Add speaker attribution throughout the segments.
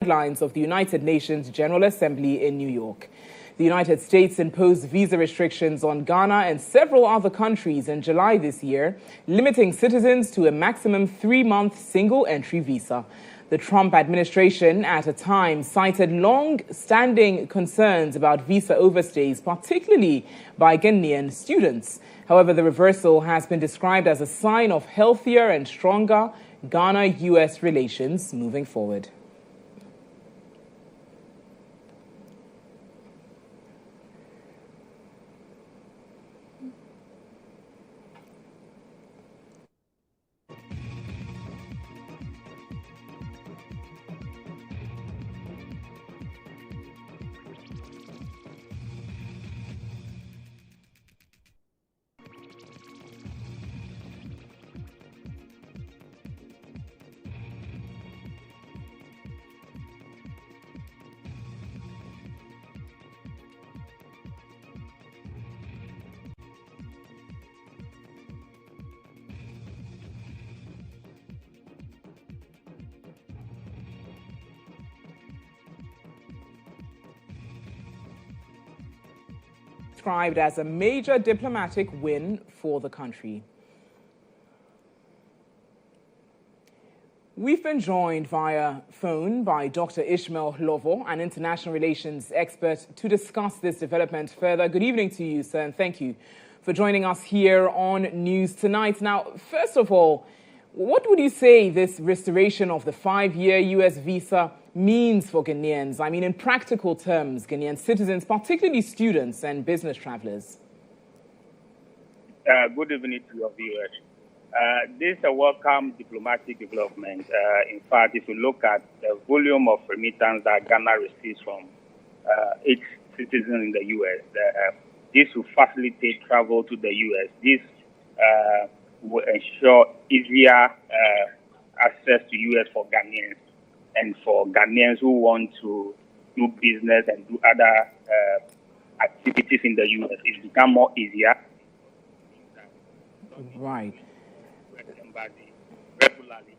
Speaker 1: guidelines of the United Nations General Assembly in New York. The United States imposed visa restrictions on Ghana and several other countries in July this year, limiting citizens to a maximum 3-month single-entry visa. The Trump administration, at a time, cited long-standing concerns about visa overstays, particularly by Ghanaian students. However, the reversal has been described as a sign of healthier and stronger Ghana-U.S. relations moving forward. Described as a major diplomatic win for the country. We've been joined via phone by Dr. Ishmael Lovo, an international relations expert, to discuss this development further. Good evening to you, sir, and thank you for joining us here on News Tonight. Now, first of all, what would you say this restoration of the 5-year U.S. visa means for Ghanaians? I mean, in practical terms, Ghanaian citizens, particularly students and business travelers.
Speaker 2: Good evening to your viewers. This is a welcome diplomatic development. In fact, if you look at the volume of remittance that Ghana receives from its citizens in the U.S., this will facilitate travel to the U.S. This will ensure easier access to U.S. for Ghanaians and for Ghanaians who want to do business and do other activities in the U.S. It's become more easier.
Speaker 1: Right.
Speaker 2: Regularly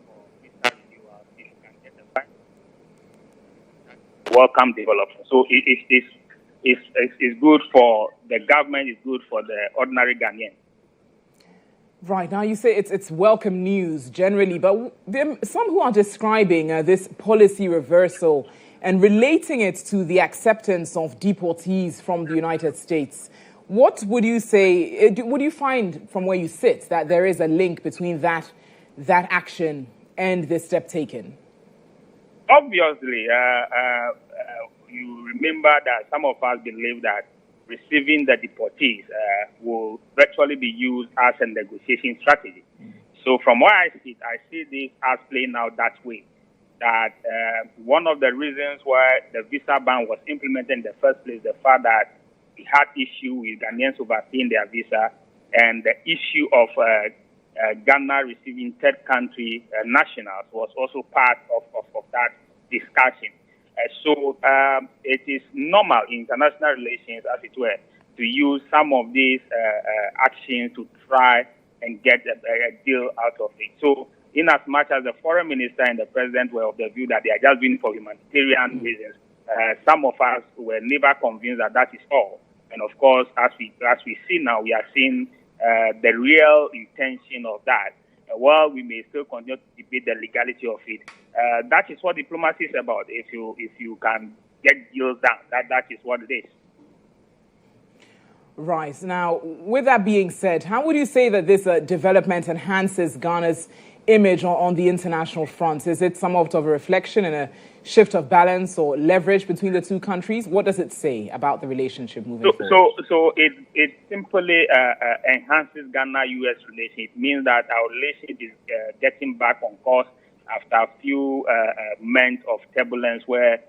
Speaker 2: for visa renewal, if you can get a fine. Welcome development. So it's good for the government, it's good for the ordinary Ghanaian.
Speaker 1: Right. Now, you say it's welcome news generally, but there are some who are describing this policy reversal and relating it to the acceptance of deportees from the United States. What would you say, would you find from where you sit that there is a link between that action and this step taken?
Speaker 2: Obviously, you remember that some of us believe that receiving the deportees will virtually be used as a negotiation strategy. So from where I see this as playing out that way, that one of the reasons why the visa ban was implemented in the first place, the fact that we had issue with Ghanaians overstaying their visa, and the issue of Ghana receiving third country nationals was also part of that discussion. So it is normal in international relations, as it were, to use some of these actions to try and get a deal out of it. So in as much as the foreign minister and the president were of the view that they are just doing it for humanitarian reasons, some of us were never convinced that that is all. And of course, as we see now, we are seeing the real intention of that. While we may still continue to debate the legality of it, that is what diplomacy is about. If you can get deals done, that is what it is.
Speaker 1: Right. Now, with that being said, how would you say that this development enhances Ghana's image on the international front? Is it somewhat of a reflection and a shift of balance or leverage between the two countries? What does it say about the relationship moving forward?
Speaker 2: So it simply enhances Ghana-U.S. relations. It means that our relationship is getting back on course after a few months of turbulence where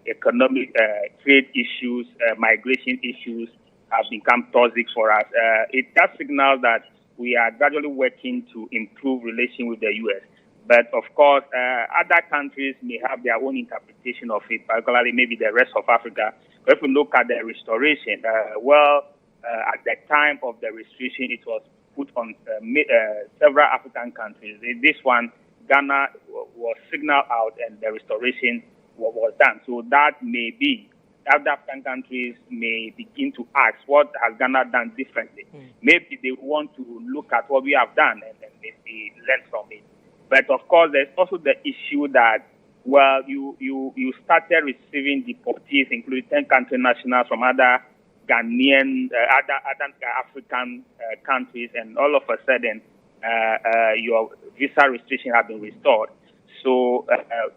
Speaker 2: economic trade issues, migration issues have become toxic for us. It does signal that we are gradually working to improve relations with the U.S. But of course, other countries may have their own interpretation of it, particularly maybe the rest of Africa. But if we look at the restoration, at the time of the restriction, it was put on several African countries. This one Ghana was signaled out and the restoration was done. So that may be other African countries may begin to ask, what has Ghana done differently? Maybe they want to look at what we have done and maybe learn from it. But of course, there's also the issue that, well, you started receiving deportees, including 10 country nationals from other Ghanaian, other African countries, and all of a sudden, your visa restrictions have been restored. So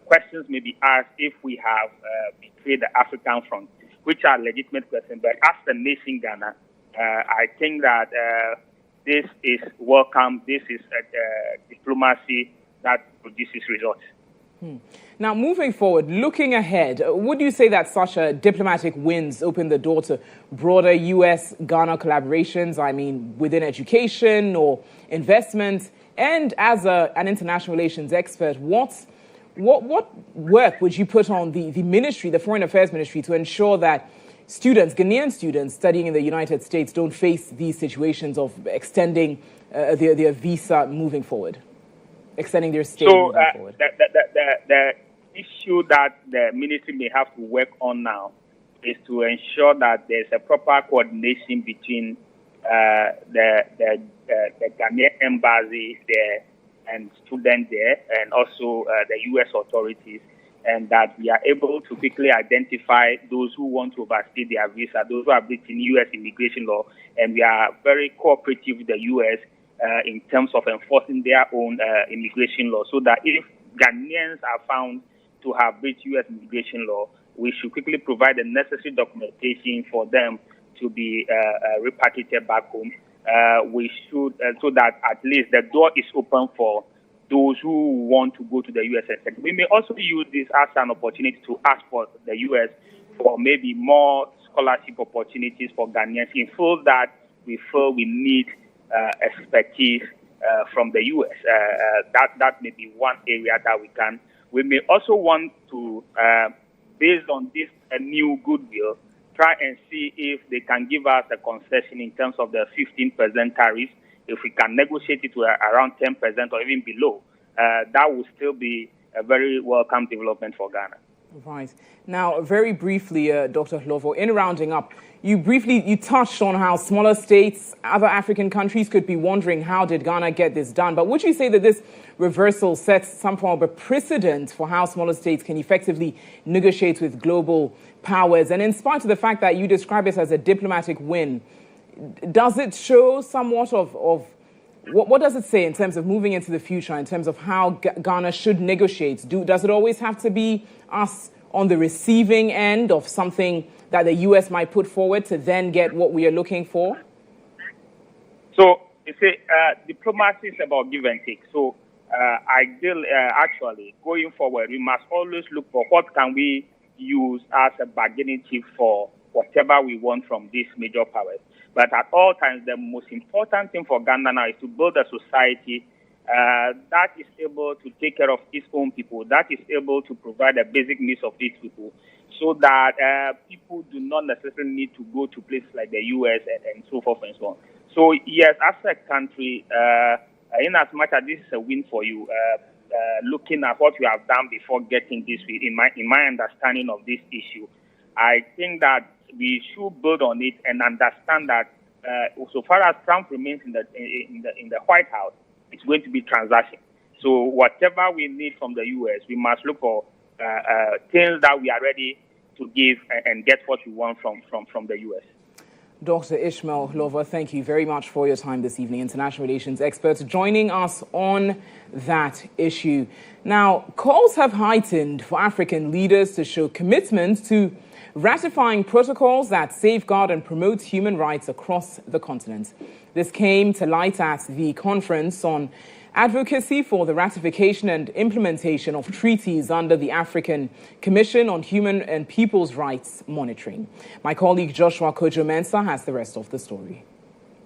Speaker 2: questions may be asked if we have betrayed the African front, which are legitimate questions. But as the nation Ghana, I think that this is welcome. This is diplomacy that produces results.
Speaker 1: Now, moving forward, looking ahead, would you say that such a diplomatic wins open the door to broader U.S.-Ghana collaborations, I mean, within education or investment? And as an international relations expert, what work would you put on the ministry, the Foreign Affairs Ministry, to ensure that students, Ghanaian students studying in the United States, don't face these situations of extending their visa moving forward, extending their stay moving forward?
Speaker 2: The issue that the ministry may have to work on now is to ensure that there's a proper coordination between the Ghanaian embassy there and students there, and also the U.S. authorities, and that we are able to quickly identify those who want to overstay their visa, those who are breaching U.S. immigration law, and we are very cooperative with the U.S. In terms of enforcing their own immigration law, so that if Ghanaians are found to have breached U.S. immigration law, we should quickly provide the necessary documentation for them to be repatriated back home. We should, so that at least the door is open for those who want to go to the U.S. We may also use this as an opportunity to ask for the U.S. for maybe more scholarship opportunities for Ghanaians in fields that we feel we need expertise from the U.S. That may be one area that we can. We may also want to, based on this new goodwill, try and see if they can give us a concession in terms of the 15% tariff. If we can negotiate it to around 10% or even below, that would still be a very welcome development for Ghana.
Speaker 1: Right. Now, very briefly, Dr. Hlovo, in rounding up, you touched on how smaller states, other African countries could be wondering how did Ghana get this done. But would you say that this reversal sets some form of a precedent for how smaller states can effectively negotiate with global powers? And in spite of the fact that you describe it as a diplomatic win, does it show somewhat of what does it say in terms of moving into the future, in terms of how Ghana should negotiate? Does it always have to be us on the receiving end of something that the U.S. might put forward to then get what we are looking for?
Speaker 2: So, you see, diplomacy is about give and take. So, actually, going forward, we must always look for what can we use as a bargaining chip for whatever we want from these major powers. But at all times, the most important thing for Ghana now is to build a society that is able to take care of its own people, that is able to provide the basic needs of its people, so that people do not necessarily need to go to places like the U.S. and so forth and so on. So, yes, as a country, in as much as this is a win for you, looking at what you have done before getting this, in my understanding of this issue, I think that we should build on it and understand that so far as Trump remains in the White House, it's going to be transaction. So whatever we need from the U.S., we must look for things that we are ready to give and get what we want from the U.S.
Speaker 1: Dr. Ishmael Hlovo, thank you very much for your time this evening. International relations expert joining us on that issue. Now, calls have heightened for African leaders to show commitment to ratifying protocols that safeguard and promote human rights across the continent. This came to light at the conference on advocacy for the ratification and implementation of treaties under the African Commission on Human and People's Rights Monitoring. My colleague Joshua Kojo-Mensah has the rest of the story.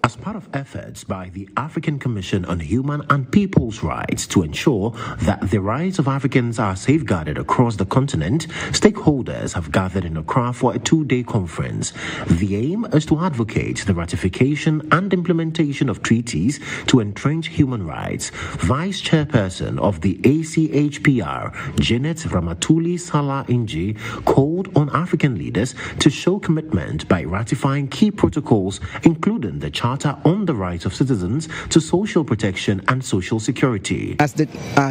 Speaker 3: as part of efforts by the African Commission on Human and People's Rights to ensure that the rights of Africans are safeguarded across the continent, stakeholders have gathered in Accra for a 2-day conference. The aim is to advocate the ratification and implementation of treaties to entrench human rights. Vice Chairperson of the ACHPR, Janet Ramatuli Salah Inji, called on African leaders to show commitment by ratifying key protocols, including the Charter on the Rights of Citizens to Social Protection and Social Security.
Speaker 4: As the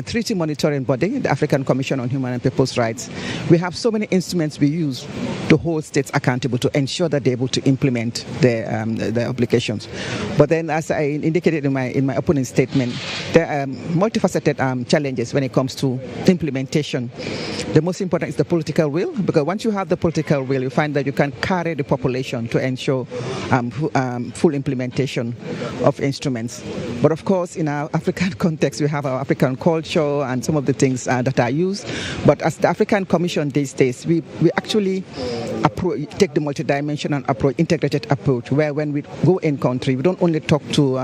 Speaker 4: treaty monitoring body, the African Commission on Human and People's Rights, we have so many instruments we use to hold states accountable to ensure that they're able to implement their obligations. But then, as I indicated in my opening statement, there are multifaceted challenges when it comes to implementation. The most important is the political will, because once you have the political will, you find that you can carry the population to ensure full implementation of instruments. But of course, in our African context, we have our African culture and some of the things that are used. But as the African Commission these days, we actually take the multidimensional approach, integrated approach, where when we go in country, we don't only talk to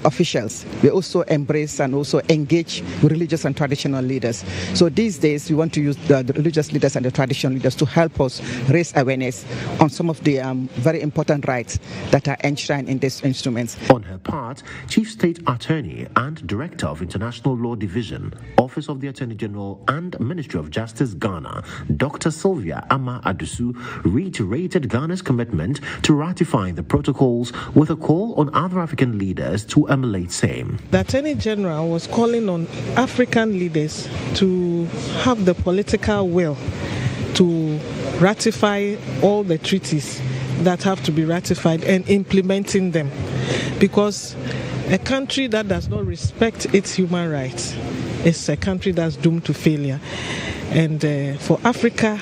Speaker 4: officials, we also embrace and also engage religious and traditional leaders. So these days, we want to use the religious leaders and the traditional leaders to help us raise awareness on some of the very important rights that are enshrined in these instruments.
Speaker 3: On her part, Chief State Attorney and Director of International Law Division, Office of the Attorney General and Ministry of Justice, Ghana, Dr. Sylvia Ama Adusu, reiterated Ghana's commitment to ratifying the protocols with a call on other African leaders to emulate same.
Speaker 5: The Attorney General was calling on African leaders to have the political will to ratify all the treaties that have to be ratified and implementing them, because a country that does not respect its human rights is a country that's doomed to failure. And for Africa,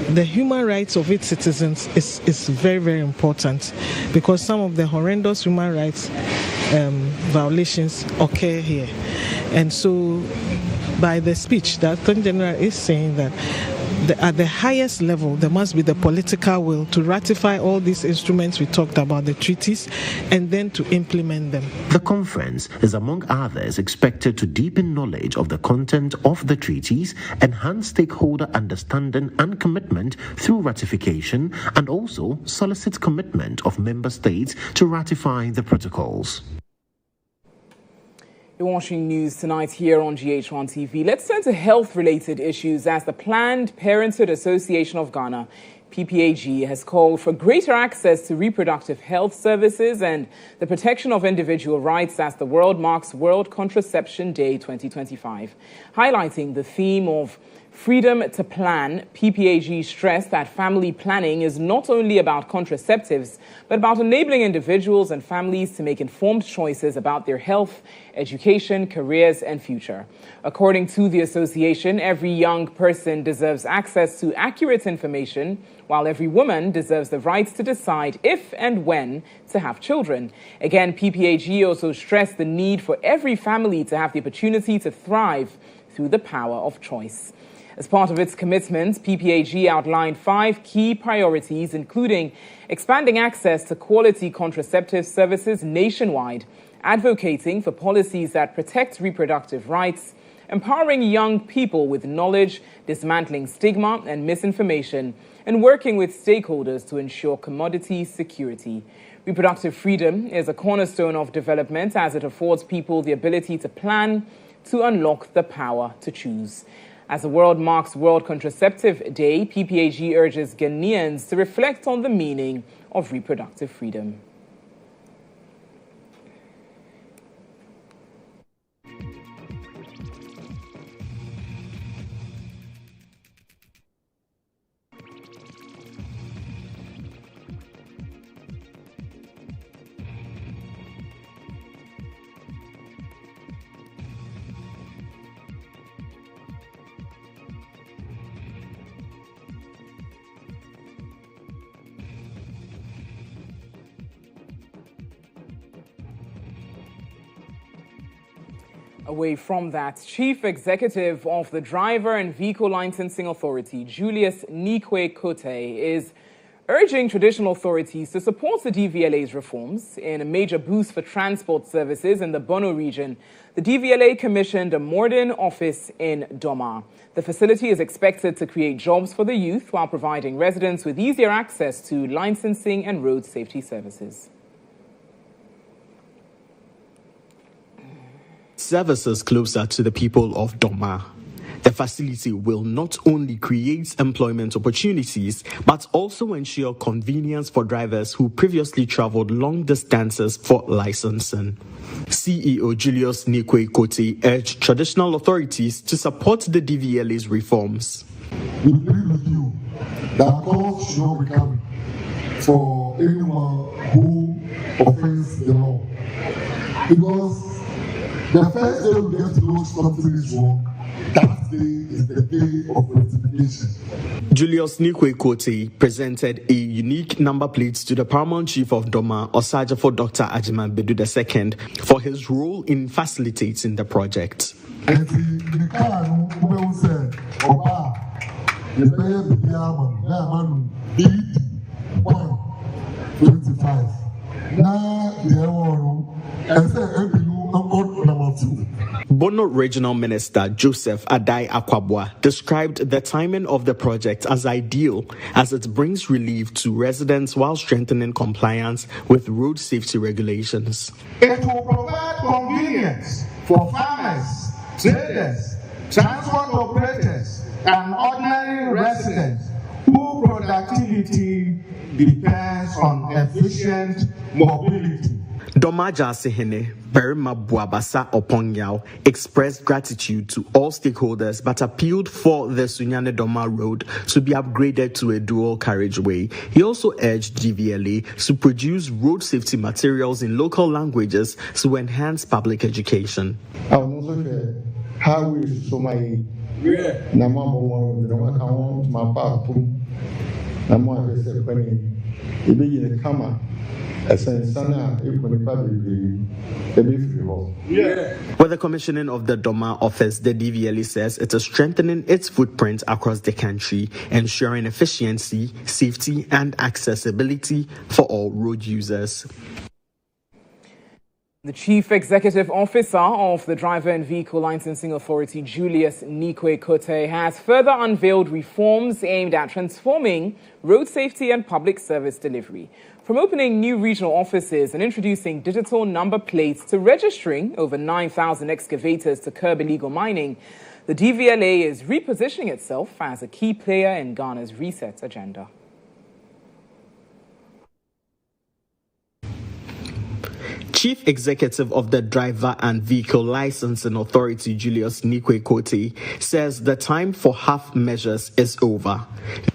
Speaker 5: the human rights of its citizens is very, very important, because some of the horrendous human rights violations occur here. And so by the speech, the Attorney General is saying that at the highest level, there must be the political will to ratify all these instruments we talked about, the treaties, and then to implement them.
Speaker 3: The conference is, among others, expected to deepen knowledge of the content of the treaties, enhance stakeholder understanding and commitment through ratification, and also solicit commitment of member states to ratify the protocols.
Speaker 1: You're watching news tonight here on GH1 TV. Let's turn to health-related issues as the Planned Parenthood Association of Ghana, PPAG, has called for greater access to reproductive health services and the protection of individual rights as the world marks World Contraception Day 2025. Highlighting the theme of freedom to plan, PPAG stressed that family planning is not only about contraceptives, but about enabling individuals and families to make informed choices about their health, education, careers, and future. According to the association, every young person deserves access to accurate information, while every woman deserves the right to decide if and when to have children. Again, PPAG also stressed the need for every family to have the opportunity to thrive through the power of choice. As part of its commitment, PPAG outlined 5 key priorities, including expanding access to quality contraceptive services nationwide, advocating for policies that protect reproductive rights, empowering young people with knowledge, dismantling stigma and misinformation, and working with stakeholders to ensure commodity security. Reproductive freedom is a cornerstone of development as it affords people the ability to plan, to unlock the power to choose. As the world marks World Contraceptive Day, PPAG urges Ghanaians to reflect on the meaning of reproductive freedom. Away from that, Chief Executive of the Driver and Vehicle Licensing Authority, Julius Nikwe Kote, is urging traditional authorities to support the DVLA's reforms. In a major boost for transport services in the Bono region, the DVLA commissioned a modern office in Doma. The facility is expected to create jobs for the youth while providing residents with easier access to licensing and road safety services.
Speaker 3: Services closer to the people of Doma. The facility will not only create employment opportunities, but also ensure convenience for drivers who previously traveled long distances for licensing. CEO Julius Nikwe-Kote urged traditional authorities to support the DVLA's reforms.
Speaker 6: We believe with you that calls should not be coming for anyone who offends the law. Because the first day we get to know something is wrong, that day is the day of rectification.
Speaker 3: Julius Nikwe-Kote presented a unique number plate to the Paramount Chief of Doma, Osajafo Dr. Ajiman Bedu II, for his role in facilitating the project. Bono Regional Minister Joseph Adai Akwabwa described the timing of the project as ideal as it brings relief to residents while strengthening compliance with road safety regulations.
Speaker 7: It will provide convenience for farmers, traders, transport operators, and ordinary residents whose productivity depends on efficient mobility.
Speaker 3: Domaja Sehene, Berima Buabasa Oponyao, expressed gratitude to all stakeholders but appealed for the Sunyane Doma Road to be upgraded to a dual carriageway. He also urged DVLA to produce road safety materials in local languages to enhance public education. With the commissioning of the Doma office, the DVLA says it is strengthening its footprint across the country, ensuring efficiency, safety, and accessibility for all road users.
Speaker 1: The Chief Executive Officer of the Driver and Vehicle Licensing Authority, Julius Nikwe-Kote, has further unveiled reforms aimed at transforming road safety and public service delivery. From opening new regional offices and introducing digital number plates to registering over 9,000 excavators to curb illegal mining, the DVLA is repositioning itself as a key player in Ghana's reset agenda.
Speaker 3: Chief Executive of the Driver and Vehicle Licensing Authority, Julius Nikwe-Kote, says the time for half measures is over.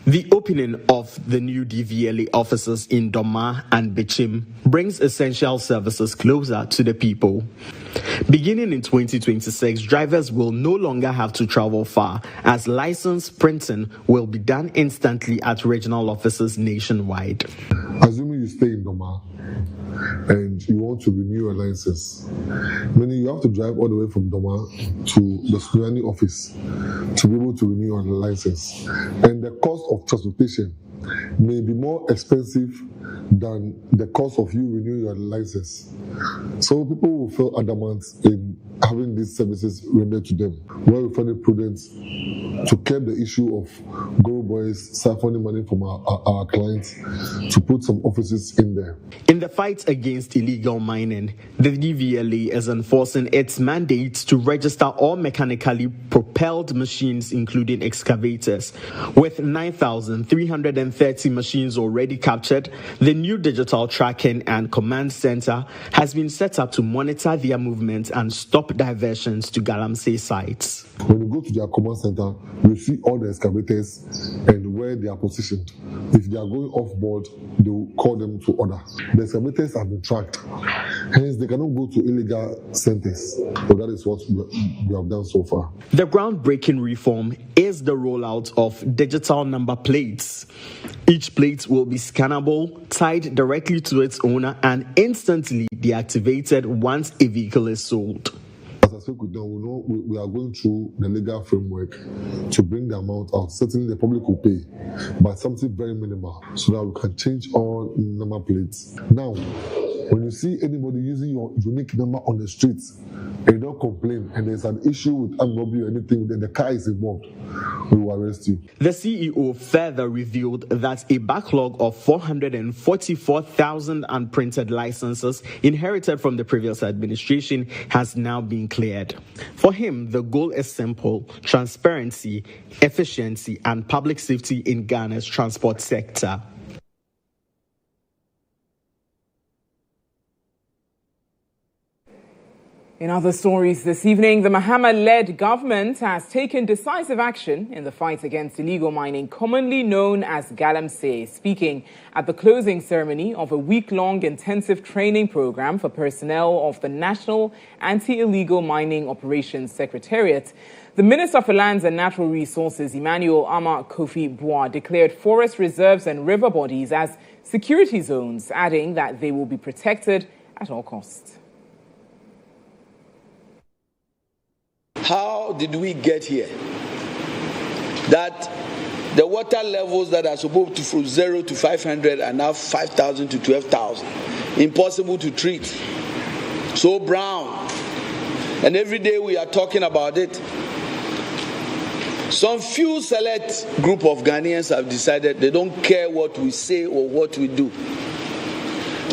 Speaker 3: The opening of the new DVLA offices in Doma and Bichim brings essential services closer to the people. Beginning in 2026, drivers will no longer have to travel far, as license printing will be done instantly at regional offices nationwide.
Speaker 6: Assuming you stay in Doma and you want to renew your license, meaning you have to drive all the way from Doma to the Sunyani office to be able to renew your license. And the cost of transportation may be more expensive than the cost of you renewing your license. So people will feel adamant in having these services rendered to them. Where we find it prudent to curb the issue of Guru boys siphoning money from our clients, to put some offices in there.
Speaker 3: In the fight against illegal mining, the DVLA is enforcing its mandate to register all mechanically propelled machines, including excavators. With 9,330 machines already captured, the new digital tracking and command center has been set up to monitor their movement and stop diversions to Galamsey sites.
Speaker 6: When you go to their command center, you see all the excavators and where they are positioned. If they are going off board, they will call them to order. The excavators have been tracked, hence they cannot go to illegal centers. So that is what we have done so far.
Speaker 3: The groundbreaking reform is the rollout of digital number plates. Each plate will be scannable, tied directly to its owner, and instantly deactivated once a vehicle is sold.
Speaker 6: As as I speak with them, we are going through the legal framework to bring the amount out. Certainly the public will pay, but something very minimal so that we can change all number plates. Now, when you see anybody using your unique number on the streets and you don't complain and there's an issue with armed robbery or anything, then the car is involved, we will arrest you.
Speaker 8: The CEO further revealed that a backlog of 444,000 unprinted licenses inherited from the previous administration has now been cleared. For him, the goal is simple: transparency, efficiency, and public safety in Ghana's transport sector.
Speaker 1: In other stories this evening, the Mahama-led government has taken decisive action in the fight against illegal mining, commonly known as galamsey, speaking at the closing ceremony of a week-long intensive training program for personnel of the National Anti-Illegal Mining Operations Secretariat. The Minister for Lands and Natural Resources, Emmanuel Ama Kofi Boa, declared forest reserves and river bodies as security zones, adding that they will be protected at all costs.
Speaker 9: How did we get here? That the water levels that are supposed to from 0 to 500 are now 5,000 to 12,000. Impossible to treat. So brown. And every day we are talking about it. Some few select group of Ghanaians have decided they don't care what we say or what we do.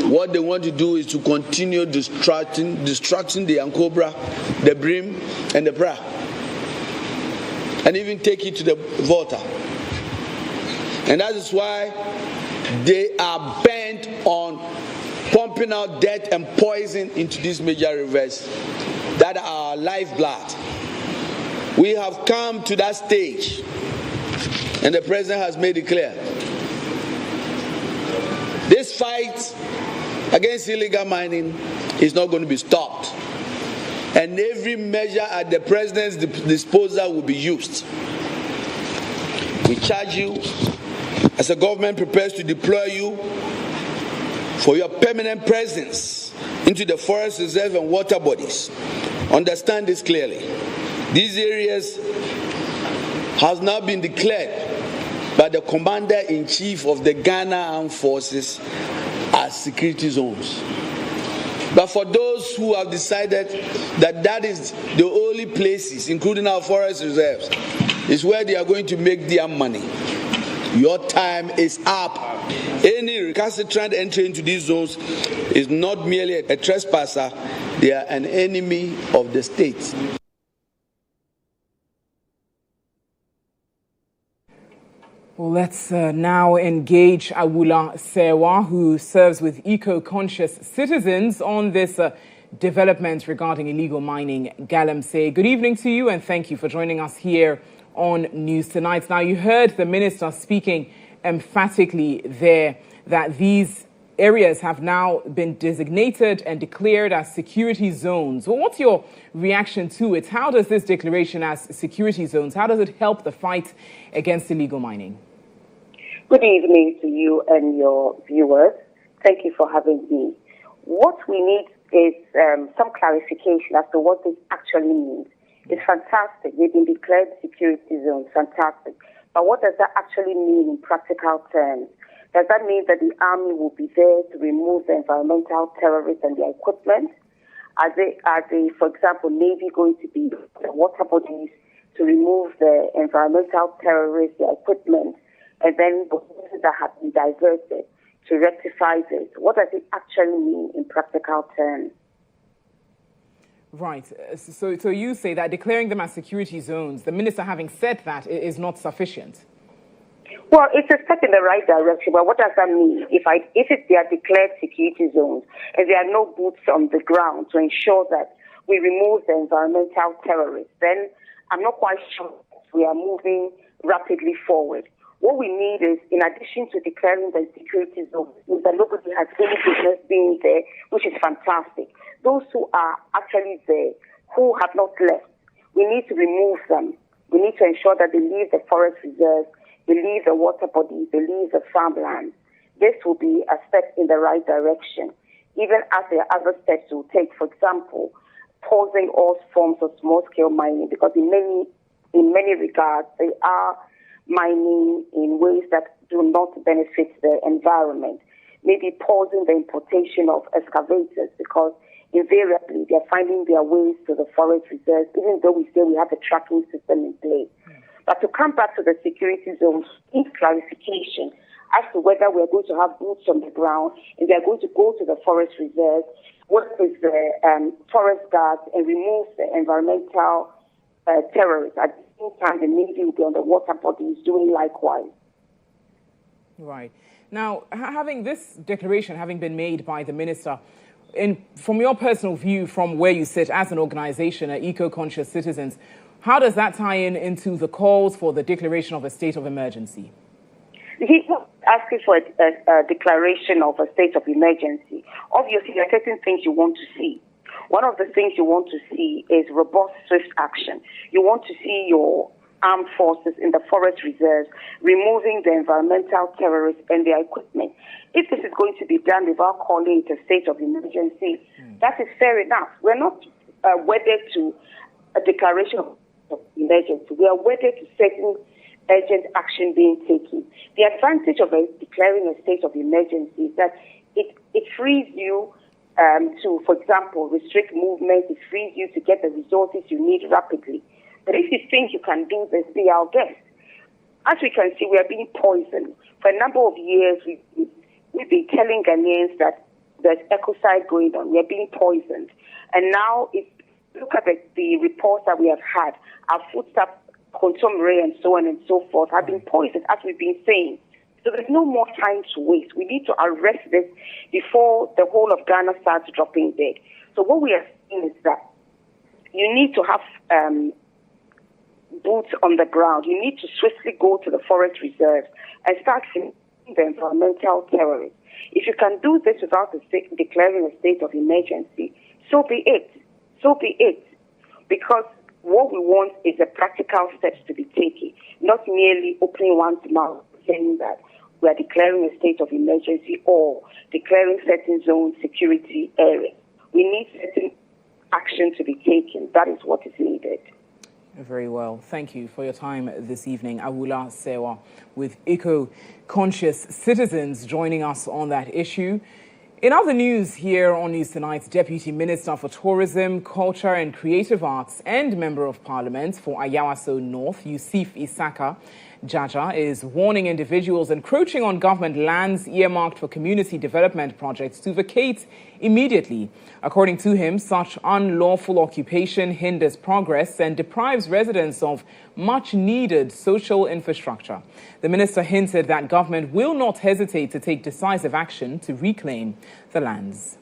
Speaker 9: What they want to do is to continue distracting the Ankobra, the Brim, and the Bra, and even take it to the Volta. And that is why they are bent on pumping out death and poison into these major rivers that are our lifeblood. We have come to that stage, and the president has made it clear. This fight against illegal mining is not going to be stopped, and every measure at the president's disposal will be used. We charge you, as a government prepares to deploy you for your permanent presence into the forest reserve and water bodies. Understand this clearly. These areas has now been declared by the Commander-in-Chief of the Ghana Armed Forces as security zones. But for those who have decided that that is the only places, including our forest reserves, is where they are going to make their money, your time is up. Any recalcitrant entry into these zones is not merely a trespasser, they are an enemy of the state.
Speaker 1: Well, let's now engage Awula Sewa, who serves with eco-conscious citizens on this development regarding illegal mining, galamsey. Good evening to you, and thank you for joining us here on News Tonight. Now, you heard the minister speaking emphatically there that these areas have now been designated and declared as security zones. Well, what's your reaction to it? How does this declaration as security zones, how does it help the fight against illegal mining?
Speaker 10: Good evening to you and your viewers. Thank you for having me. What we need is some clarification as to what this actually means. It's fantastic. They've been declared security zones. Fantastic. But what does that actually mean in practical terms? Does that mean that the army will be there to remove the environmental terrorists and their equipment? Are they, for example, Navy going to be the water bodies to remove the environmental terrorists, their equipment, and then the water that have been diverted to rectify this? What does it actually mean in practical terms?
Speaker 1: Right. So you say that declaring them as security zones, the minister having said that, is not sufficient?
Speaker 10: Well, it's a step in the right direction, but what does that mean? If they are declared security zones and there are no boots on the ground to ensure that we remove the environmental terrorists, then I'm not quite sure we are moving rapidly forward. What we need is, in addition to declaring the security zones, is that nobody has any business being there, which is fantastic. Those who are actually there, who have not left, we need to remove them. We need to ensure that they leave the forest reserves, they leave the water bodies, they leave the farmlands. This will be a step in the right direction, even as there are other steps we'll take. For example, pausing all forms of small-scale mining, because in many regards, they are mining in ways that do not benefit the environment. Maybe pausing the importation of excavators, because invariably they're finding their ways to the forest reserves, even though we say we have a tracking system in place. But to come back to the security zones, need clarification as to whether we're going to have boots on the ground and they're going to go to the forest reserves, work with the forest guards and remove the environmental terrorists. At the same time, the Navy will be on the water bodies doing likewise.
Speaker 1: Right. Now, having this declaration having been made by the minister, from your personal view, from where you sit as an organization, eco-conscious citizens, how does that tie into the calls for the declaration of a state of emergency?
Speaker 10: He's not asking for a declaration of a state of emergency. Obviously, there are certain things you want to see. One of the things you want to see is robust, swift action. You want to see your armed forces in the forest reserves removing the environmental terrorists and their equipment. If this is going to be done without calling it a state of emergency, that is fair enough. We're not wedded to a declaration of emergency. We are wedded to certain urgent action being taken. The advantage of declaring a state of emergency is that it frees you to, for example, restrict movement. It frees you to get the resources you need rapidly. But if you think you can do this, be our guest. As we can see, we are being poisoned. For a number of years, we've been telling Ghanaians that there's ecocide going on. We are being poisoned. And now, if you look at the reports that we have had, our foodstuffs, consumer and so on and so forth, have been poisoned, as we've been saying. So there's no more time to waste. We need to arrest this before the whole of Ghana starts dropping dead. So what we are saying is that you need to have boots on the ground. You need to swiftly go to the forest reserves and start seeing the environmental terrorists. If you can do this without declaring a state of emergency, so be it. So be it. Because what we want is the practical steps to be taken, not merely opening one's mouth saying that we are declaring a state of emergency or declaring certain zones security areas. We need certain action to be taken. That is what is needed.
Speaker 1: Very well. Thank you for your time this evening. Awula Sewa with Eco-Conscious Citizens joining us on that issue. In other news here on News Tonight's Deputy Minister for Tourism, Culture and Creative Arts and Member of Parliament for Ayawaso North, Yusuf Isaka Jaja, is warning individuals encroaching on government lands earmarked for community development projects to vacate immediately. According to him, such unlawful occupation hinders progress and deprives residents of much-needed social infrastructure. The minister hinted that government will not hesitate to take decisive action to reclaim the lands.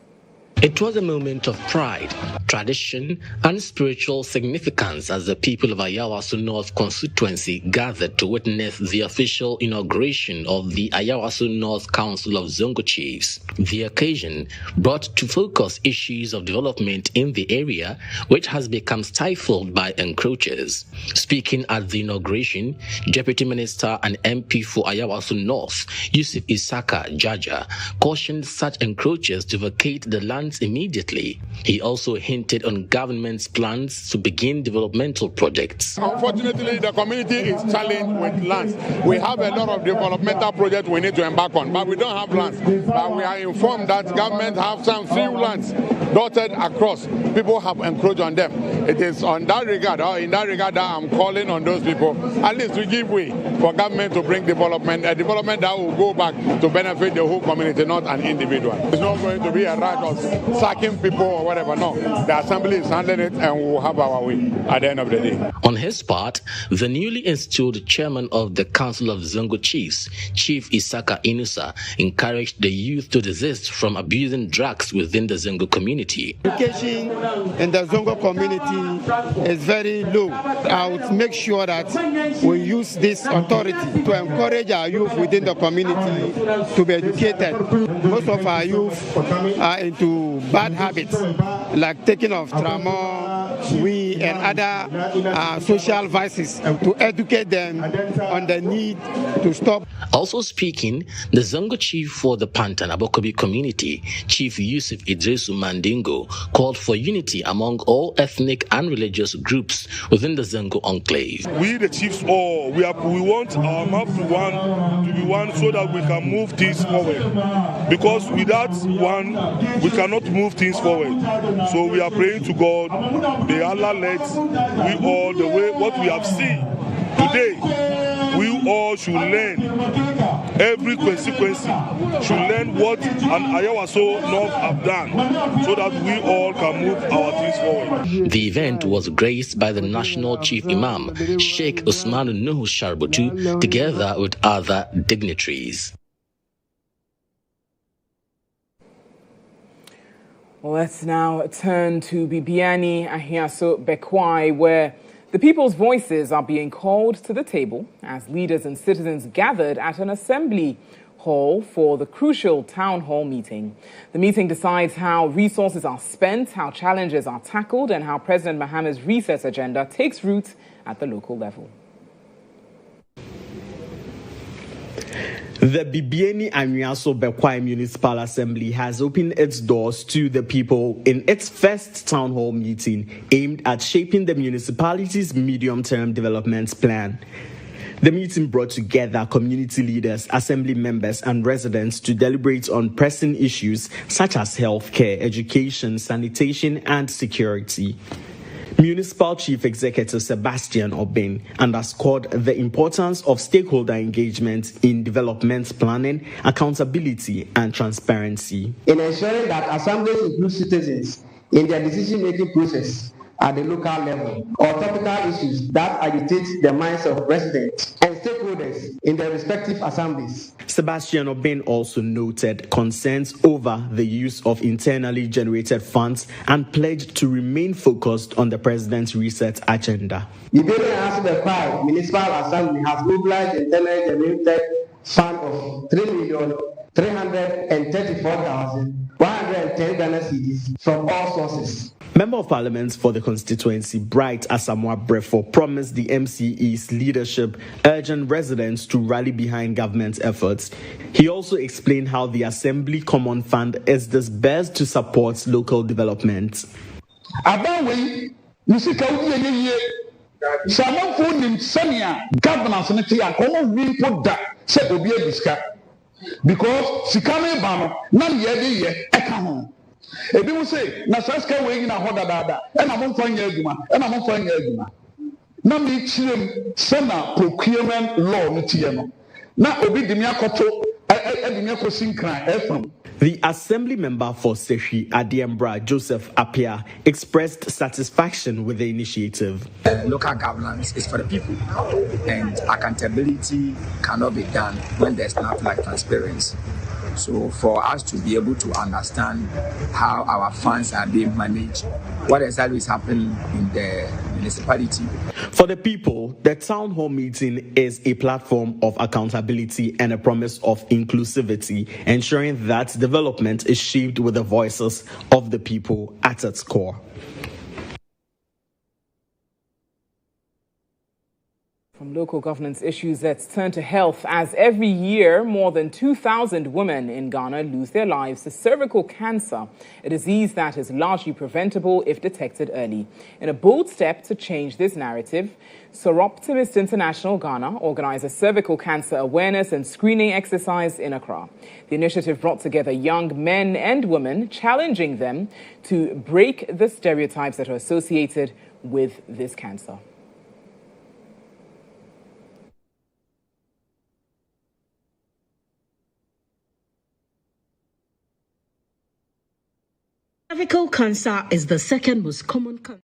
Speaker 3: It was a moment of pride, tradition, and spiritual significance as the people of Ayawaso North constituency gathered to witness the official inauguration of the Ayawaso North Council of Zongo Chiefs. The occasion brought to focus issues of development in the area, which has become stifled by encroachers. Speaking at the inauguration, Deputy Minister and MP for Ayawaso North, Yusuf Isaka Jaja, cautioned such encroachers to vacate the land immediately. He also hinted on government's plans to begin developmental projects.
Speaker 11: Unfortunately, the community is challenged with lands. We have a lot of developmental projects we need to embark on, but we don't have lands. But we are informed that government have some few lands dotted across. People have encroached on them. It is on that regard, or in that regard, that I'm calling on those people, at least to give way for government to bring development, a development that will go back to benefit the whole community, not an individual. It's not going to be a right of sacking people or whatever. No, the assembly is handling it and we'll have our way at the end of the day.
Speaker 3: On his part, the newly installed chairman of the Council of Zongo Chiefs, Chief Isaka Inusa, encouraged the youth to desist from abusing drugs within the Zongo community.
Speaker 12: Education in the Zongo community is very low. I would make sure that we use this authority to encourage our youth within the community to be educated. Most of our youth are into bad habits like taking of tramol, weed, and other social vices to educate them on the need to stop.
Speaker 3: Also speaking, the Zongo chief for the Pantan Abokobi community, Chief Yusuf Idrisu Mandingo, called for unity among all ethnic and religious groups within the Zongo enclave.
Speaker 13: We, the chiefs, we want our mouth to be one so that we can move things forward. Because without one, we cannot move things forward. So we are praying to God, may Allah let we all, the way what we have seen today, we all should learn every consequence, should learn what an Ayawaso North have done so that we all can move our things forward.
Speaker 3: The event was graced by the National Chief Imam, Sheikh Usman Nuhu Sharbutu, together with other dignitaries.
Speaker 1: Well, let's now turn to Bibiani Ahiaso Bekwai, where the people's voices are being called to the table as leaders and citizens gathered at an assembly hall for the crucial town hall meeting. The meeting decides how resources are spent, how challenges are tackled, and how President Mahama's reset agenda takes root at the local level.
Speaker 8: The Bibiani Ahiaso Bekwai Municipal Assembly has opened its doors to the people in its first town hall meeting aimed at shaping the municipality's medium-term development plan. The meeting brought together community leaders, assembly members, and residents to deliberate on pressing issues such as healthcare, education, sanitation, and security. Municipal Chief Executive Sebastian Obin underscored the importance of stakeholder engagement in development planning, accountability, and transparency.
Speaker 14: In ensuring that assemblies include citizens in their decision-making process at the local level, or topical issues that agitate the minds of residents and stakeholders in their respective assemblies.
Speaker 8: Sebastian Obin also noted concerns over the use of internally generated funds and pledged to remain focused on the president's reset agenda.
Speaker 14: The Bibiani Ahiaso Municipal Assembly has mobilized internally generated fund of 3,334,110 Ghana cedis from all sources.
Speaker 8: Member of Parliament for the constituency, Bright Asamoah Brefo, promised the MCE's leadership urging residents to rally behind government efforts. He also explained how the Assembly Common Fund is disbursed to support local development.
Speaker 15: Because Sikame Bano, none yet ebi mu say na saska we na hoda dada e na mo fanya adwuma na me chirem se na procurement law no tie no na obi dimi akoto edimi akosi nkran efam.
Speaker 8: The assembly member for Seshi Adiembra, Joseph Apia, expressed satisfaction with the initiative.
Speaker 16: Local governance is for the people, and accountability cannot be done when there's not like transparency. So for us to be able to understand how our funds are being managed, what exactly is happening in the municipality.
Speaker 8: For the people, the town hall meeting is a platform of accountability and a promise of inclusivity, ensuring that development is shaped with the voices of the people at its core.
Speaker 1: From local governance issues, let's turn to health. As every year, more than 2,000 women in Ghana lose their lives to cervical cancer, a disease that is largely preventable if detected early. In a bold step to change this narrative, Soroptimist International Ghana organized a cervical cancer awareness and screening exercise in Accra. The initiative brought together young men and women, challenging them to break the stereotypes that are associated with this cancer.
Speaker 17: Cervical cancer is the second most common cancer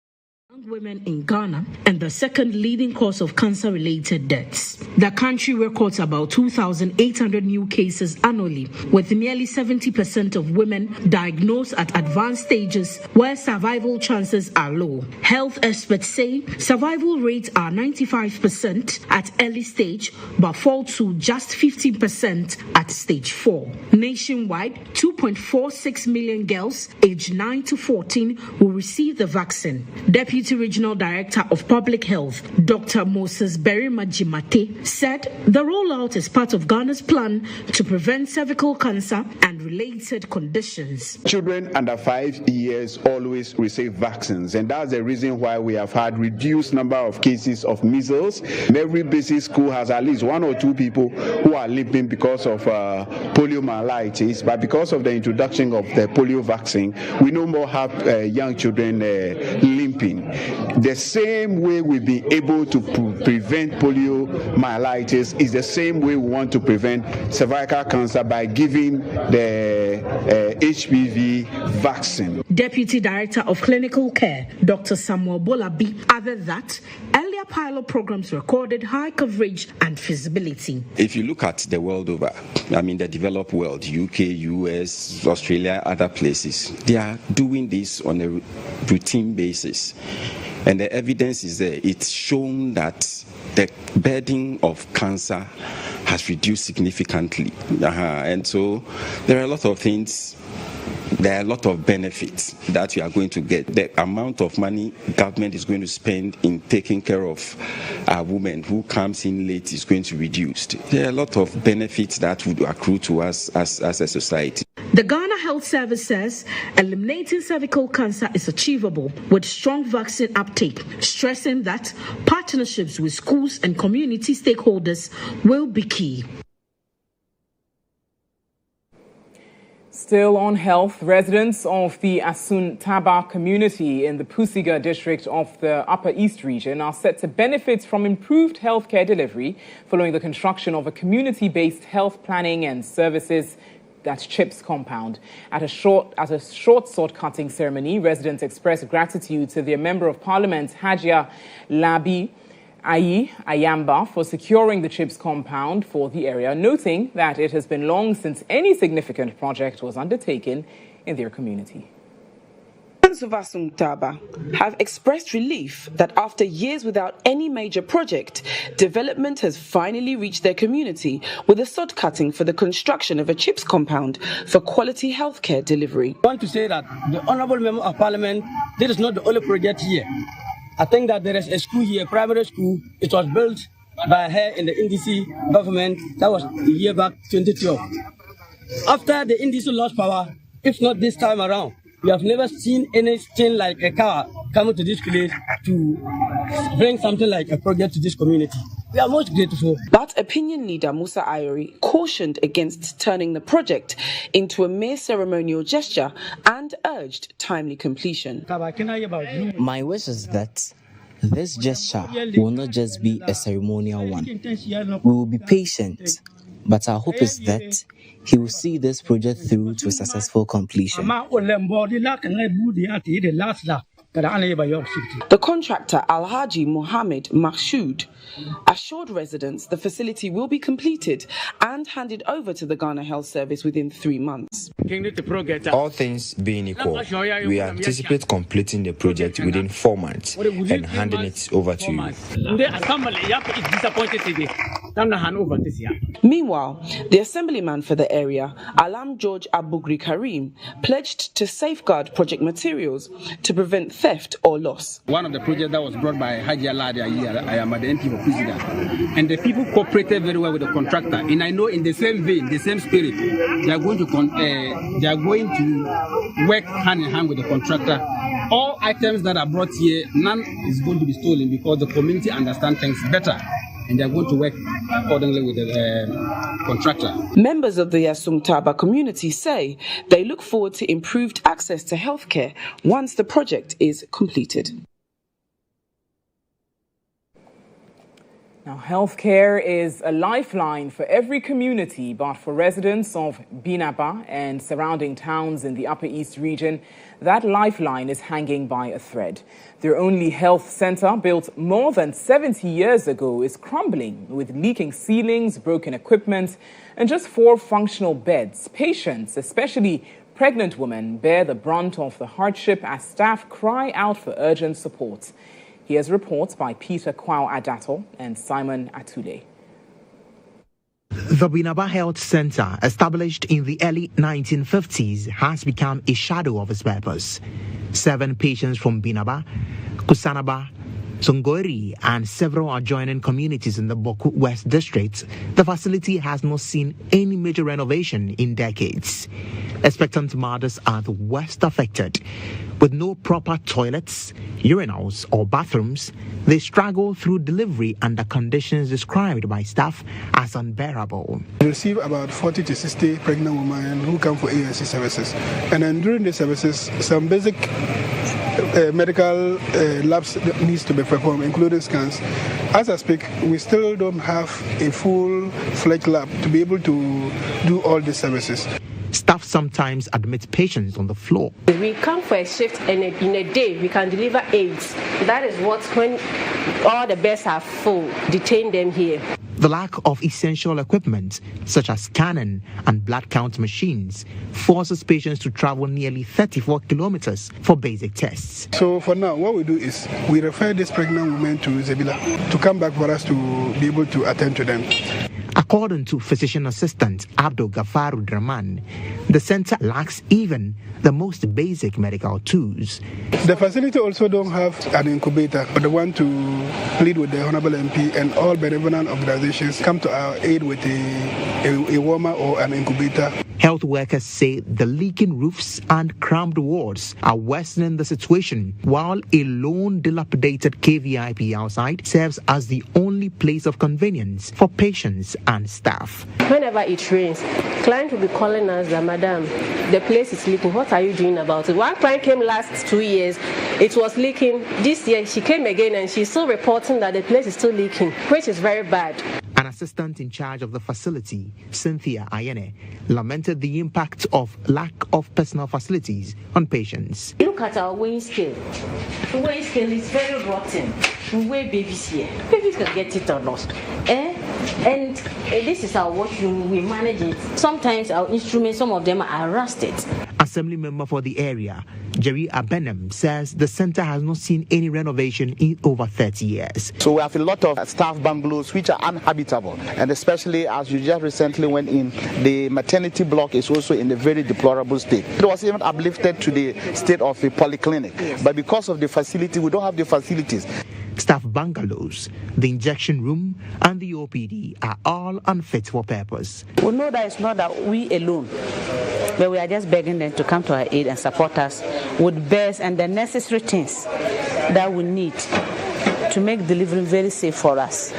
Speaker 17: among women in Ghana and the second leading cause of cancer-related deaths. The country records about 2,800 new cases annually, with nearly 70% of women diagnosed at advanced stages where survival chances are low. Health experts say survival rates are 95% at early stage, but fall to just 15% at stage 4. Nationwide, 2.46 million girls aged 9 to 14 will receive the vaccine. Deputy Regional Director of Public Health, Dr. Moses Berima-Jimate, said the rollout is part of Ghana's plan to prevent cervical cancer and related conditions.
Speaker 18: Children under 5 years always receive vaccines, and that's the reason why we have had reduced number of cases of measles. Every basic school has at least 1 or 2 people who are limping because of poliomyelitis, but because of the introduction of the polio vaccine, we no more have young children limping. The same way we've been able to prevent poliomyelitis is the same way we want to prevent cervical cancer by giving the HPV vaccine.
Speaker 17: Deputy Director of Clinical Care, Dr. Samuel Bolabi, added that earlier pilot programs recorded high coverage and feasibility.
Speaker 19: If you look at the world over, the developed world, UK, US, Australia, other places, they are doing this on a routine basis. And the evidence is there. It's shown that the burden of cancer has reduced significantly. And so there are a lot of things. There are a lot of benefits that you are going to get. The amount of money government is going to spend in taking care of a woman who comes in late is going to reduce. There are a lot of benefits that would accrue to us as a society.
Speaker 17: The Ghana Health Service says eliminating cervical cancer is achievable with strong vaccine uptake, stressing that partnerships with schools and community stakeholders will be key.
Speaker 1: Still on health, residents of the Asun-Taba community in the Pusiga district of the Upper East region are set to benefit from improved healthcare delivery following the construction of a community-based health planning and services CHIPS compound. At a short sword-cutting ceremony, residents expressed gratitude to their Member of Parliament, Hajia Labi Ayamba, for securing the CHIPS compound for the area, noting that it has been long since any significant project was undertaken in their community.
Speaker 20: Residents of Asun-Taba have expressed relief that after years without any major project, development has finally reached their community with a sod cutting for the construction of a CHIPS compound for quality healthcare delivery.
Speaker 21: I want to say that the Honourable Member of Parliament, this is not the only project here. I think that there is a school here, primary school. It was built by her in the NDC government. That was the year back 2012. After the NDC lost power, if not this time around, we have never seen anything like a car coming to this place to bring something like a project to this community. We are most grateful.
Speaker 20: But opinion leader Musa Ayori cautioned against turning the project into a mere ceremonial gesture and urged timely completion.
Speaker 22: My wish is that this gesture will not just be a ceremonial one. We will be patient, but our hope is that he will see this project through to a successful completion.
Speaker 20: The contractor Alhaji Mohammed Makshood assured residents the facility will be completed and handed over to the Ghana Health Service within 3 months.
Speaker 23: All things being equal, we anticipate completing the project within 4 months and handing it over to you.
Speaker 20: Meanwhile, the assemblyman for the area, Alam George Abugri Karim, pledged to safeguard project materials to prevent theft or loss.
Speaker 24: One of the projects that was brought by Hajia Ladi, I am at the MP for Pusiga, and the people cooperated very well with the contractor. And I know in the same vein, the same spirit, they are going to work hand in hand with the contractor. All items that are brought here, none is going to be stolen because the community understands things better. And they are going to work accordingly with the contractor.
Speaker 20: Members of the Asun-Taba community say they look forward to improved access to healthcare once the project is completed.
Speaker 1: Now, healthcare is a lifeline for every community, but for residents of Binaba and surrounding towns in the Upper East region, that lifeline is hanging by a thread. Their only health center, built more than 70 years ago, is crumbling with leaking ceilings, broken equipment, and just 4 functional beds. Patients, especially pregnant women, bear the brunt of the hardship as staff cry out for urgent support. Here's reports by Peter Kwao Adato and Simon Atule.
Speaker 3: The Binaba Health Center, established in the early 1950s, has become a shadow of its purpose. 7 patients from Binaba Kusanaba, Songori, and several adjoining communities in the Boku West district, the facility has not seen any major renovation in decades. Expectant mothers are the worst affected. With no proper toilets, urinals, or bathrooms, they struggle through delivery under conditions described by staff as unbearable.
Speaker 2: We receive about 40 to 60 pregnant women who come for ANC services. And then during the services, some basic medical labs needs to be performed, including scans. As I speak, we still don't have a full-fledged lab to be able to do all these services.
Speaker 3: Staff sometimes admit patients on the floor.
Speaker 4: We come for a shift and in a day we can deliver 8. That is what, when all the beds are full, detain them here.
Speaker 3: The lack of essential equipment, such as scanning and blood count machines, forces patients to travel nearly 34 kilometers for basic tests.
Speaker 2: So for now, what we do is we refer this pregnant woman to Zebila to come back for us to be able to attend to them.
Speaker 3: According to physician assistant Abdul Gafaru Draman, the center lacks even the most basic medical tools.
Speaker 2: The facility also don't have an incubator, but the one to plead with the Honorable MP and all benevolent organizations come to our aid with a warmer or an incubator.
Speaker 3: Health workers say the leaking roofs and cramped wards are worsening the situation, while a lone dilapidated KVIP outside serves as the only place of convenience for patients and staff.
Speaker 4: Whenever it rains, clients will be calling us that, Madam, the place is leaking. What are you doing about it? One client came last 2 years, it was leaking. This year she came again and she's still reporting that the place is still leaking, which is very bad.
Speaker 3: An assistant in charge of the facility, Cynthia Ayene, lamented the impact of lack of personal facilities on patients.
Speaker 4: Look at our weighing scale. The weighing scale is very rotten. We weigh babies here. Babies can get it or not. And this is our workroom. We manage it. Sometimes our instruments, some of them are rusted.
Speaker 3: Assembly member for the area, Jerry Abenem, says the center has not seen any renovation in over 30 years.
Speaker 5: So we have a lot of staff bungalows which are uninhabitable, and especially as you just recently went in, the maternity block is also in a very deplorable state. It was even uplifted to the state of a polyclinic, but because of the facility, we don't have the facilities.
Speaker 3: Staff bungalows, the injection room, and the OPD are all unfit for purpose.
Speaker 7: We know that it's not that we alone, but we are just begging them to come to our aid and support us with beds and the necessary things that we need to make delivery very safe for us.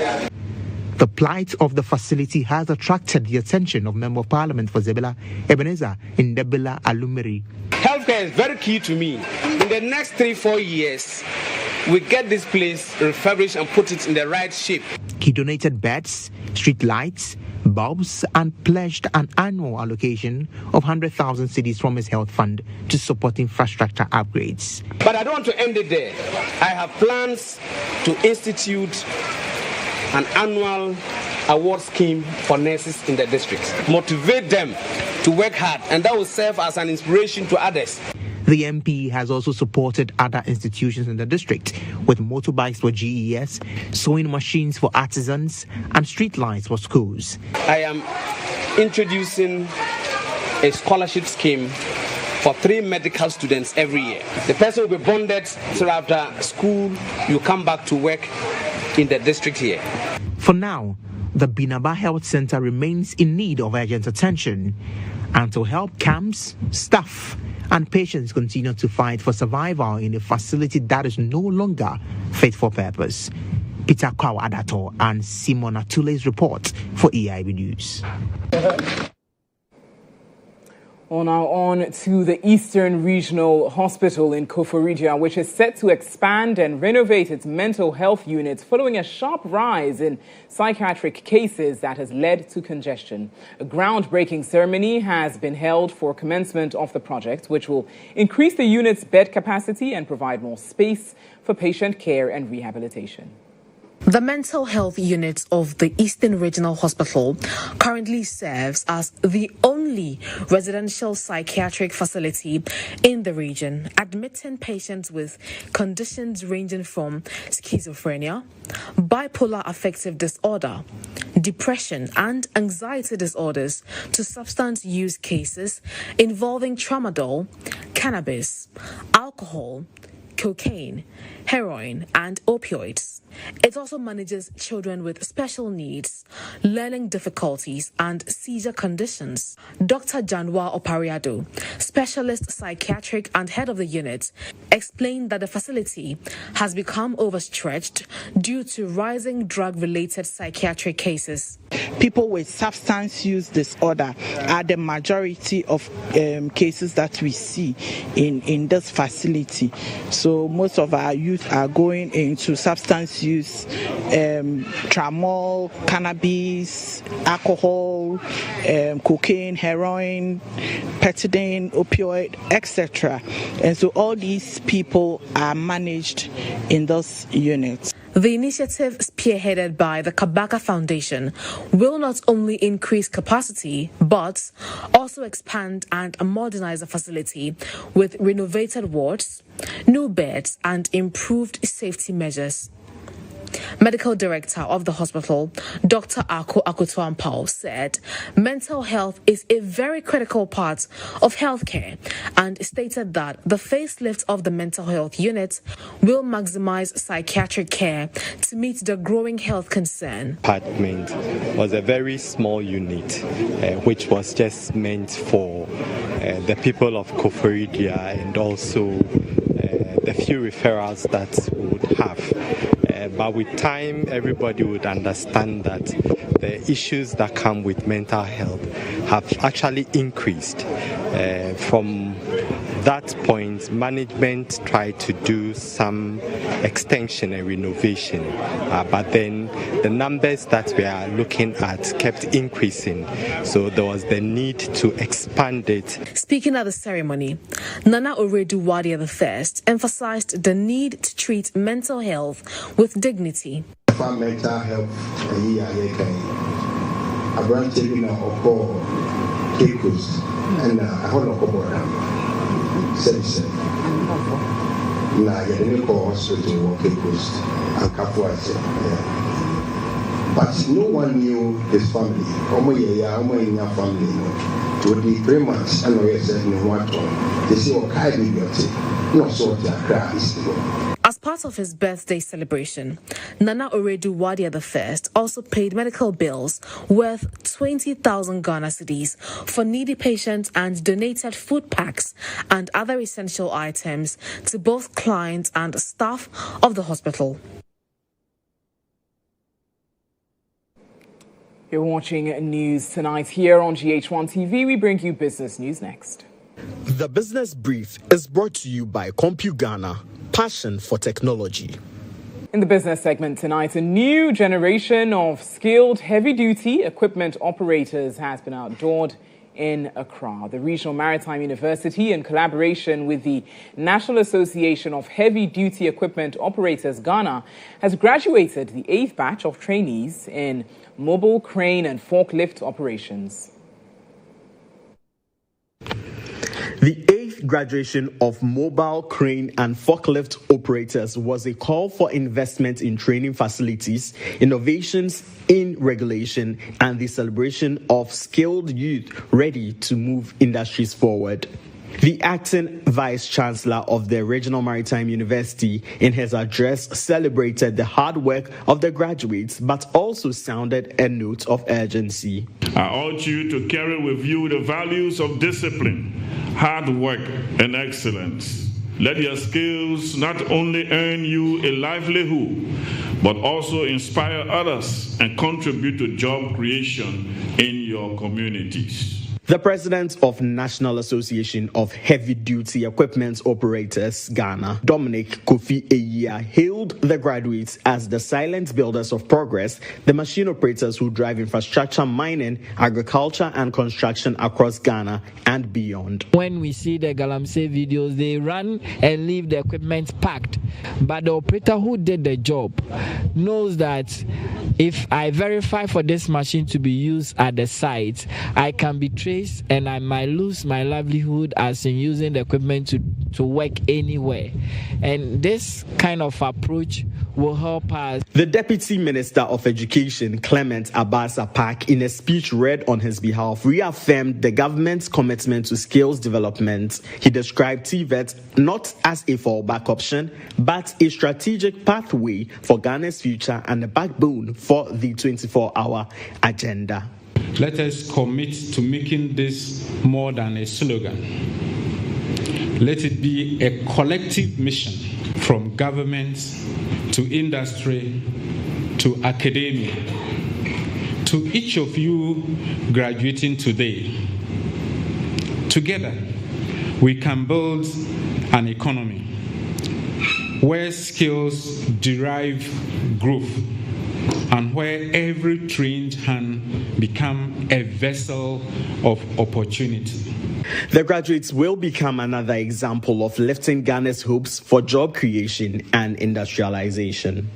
Speaker 3: The plight of the facility has attracted the attention of Member of Parliament for Zebela, Ebenezer Ndebela Alumeri.
Speaker 25: Healthcare is very key to me. In the next 3-4 years, we get this place refurbished and put it in the right shape.
Speaker 3: He donated beds, street lights, bulbs, and pledged an annual allocation of 100,000 cedis from his health fund to support infrastructure upgrades.
Speaker 25: But I don't want to end it there. I have plans to institute an annual award scheme for nurses in the district. Motivate them to work hard, and that will serve as an inspiration to others.
Speaker 3: The MP has also supported other institutions in the district with motorbikes for GES, sewing machines for artisans, and street lights for schools.
Speaker 25: I am introducing a scholarship scheme for 3 medical students every year. The person will be bonded so after school you come back to work in the district here.
Speaker 3: For now, the Binaba Health Center remains in need of urgent attention until help camps, staff, and patients continue to fight for survival in a facility that is no longer fit for purpose. Peter Kwaw Adato and Simon Atule's report for EIB News.
Speaker 1: Now on to the Eastern Regional Hospital in Koforidua, which is set to expand and renovate its mental health units following a sharp rise in psychiatric cases that has led to congestion. A groundbreaking ceremony has been held for commencement of the project, which will increase the unit's bed capacity and provide more space for patient care and rehabilitation.
Speaker 26: The mental health unit of the Eastern Regional Hospital currently serves as the only residential psychiatric facility in the region, admitting patients with conditions ranging from schizophrenia, bipolar affective disorder, depression and anxiety disorders to substance use cases involving tramadol, cannabis, alcohol, cocaine, heroin, and opioids. It also manages children with special needs, learning difficulties, and seizure conditions. Dr. Janwa Opariado, specialist psychiatric and head of the unit, explained that the facility has become overstretched due to rising drug-related psychiatric cases.
Speaker 6: People with substance use disorder are the majority of cases that we see in this facility. So most of our youth are going into substance use, tramol, cannabis, alcohol, cocaine, heroin, pethidine, opioid, etc. And so all these people are managed in those units.
Speaker 26: The initiative, spearheaded by the Kabaka Foundation, will not only increase capacity, but also expand and modernize the facility with renovated wards, new beds, and improved safety measures. Medical Director of the hospital, Dr. Ako Akutuampao, said mental health is a very critical part of healthcare and stated that the facelift of the mental health unit will maximize psychiatric care to meet the growing health concern.
Speaker 9: Department was a very small unit which was just meant for the people of Koforidia and also the few referrals that we would have. But with time, everybody would understand that the issues that come with mental health have actually increased. From that point, management tried to do some extension and renovation, but then the numbers that we are looking at kept increasing, so there was the need to expand it.
Speaker 26: Speaking at the ceremony, Nana Oredu Wadia I emphasized the need to treat mental health with dignity.
Speaker 10: Mental health, and I hold on board. Said, "Na yedene ko hospital wo Cape Coast and Kapuase." But no one knew his family. Omo in your family. To the 3 months, and we said no one told. They say, "Okay, beauty." No sort of cry.
Speaker 26: As part of his birthday celebration, Nana Oredu Wadia I also paid medical bills worth 20,000 Ghana cedis for needy patients and donated food packs and other essential items to both clients and staff of the hospital.
Speaker 1: You're watching News Tonight here on GH1 TV. We bring you business news next.
Speaker 8: The Business Brief is brought to you by CompuGhana, passion for technology.
Speaker 1: In the business segment tonight, a new generation of skilled heavy-duty equipment operators has been outdoored in Accra. The Regional Maritime University, in collaboration with the National Association of Heavy-Duty Equipment Operators Ghana, has graduated the 8th batch of trainees in mobile crane and forklift operations.
Speaker 8: The 8th graduation of mobile crane and forklift operators was a call for investment in training facilities, innovations in regulation, and the celebration of skilled youth ready to move industries forward. The acting vice-chancellor of the Regional Maritime University, in his address, celebrated the hard work of the graduates, but also sounded a note of urgency.
Speaker 11: I urge you to carry with you the values of discipline, hard work, and excellence. Let your skills not only earn you a livelihood, but also inspire others and contribute to job creation in your communities.
Speaker 8: The president of National Association of Heavy-Duty Equipment Operators, Ghana, Dominic Kofi Eyia, hailed the graduates as the silent builders of progress, the machine operators who drive infrastructure, mining, agriculture, and construction across Ghana and beyond.
Speaker 12: When we see the Galamsey videos, they run and leave the equipment packed. But the operator who did the job knows that if I verify for this machine to be used at the site, I can be traced and I might lose my livelihood as in using the equipment to work anywhere. And this kind of approach approach will help us.
Speaker 8: The Deputy Minister of Education, Clement Abbas-Apak, in a speech read on his behalf, reaffirmed the government's commitment to skills development. He described TVET not as a fallback option, but a strategic pathway for Ghana's future and a backbone for the 24-hour agenda.
Speaker 13: Let us commit to making this more than a slogan. Let it be a collective mission from government to industry to academia. To each of you graduating today, together we can build an economy where skills derive growth and where every trained hand become a vessel of opportunity.
Speaker 8: The graduates will become another example of lifting Ghana's hopes for job creation and industrialization.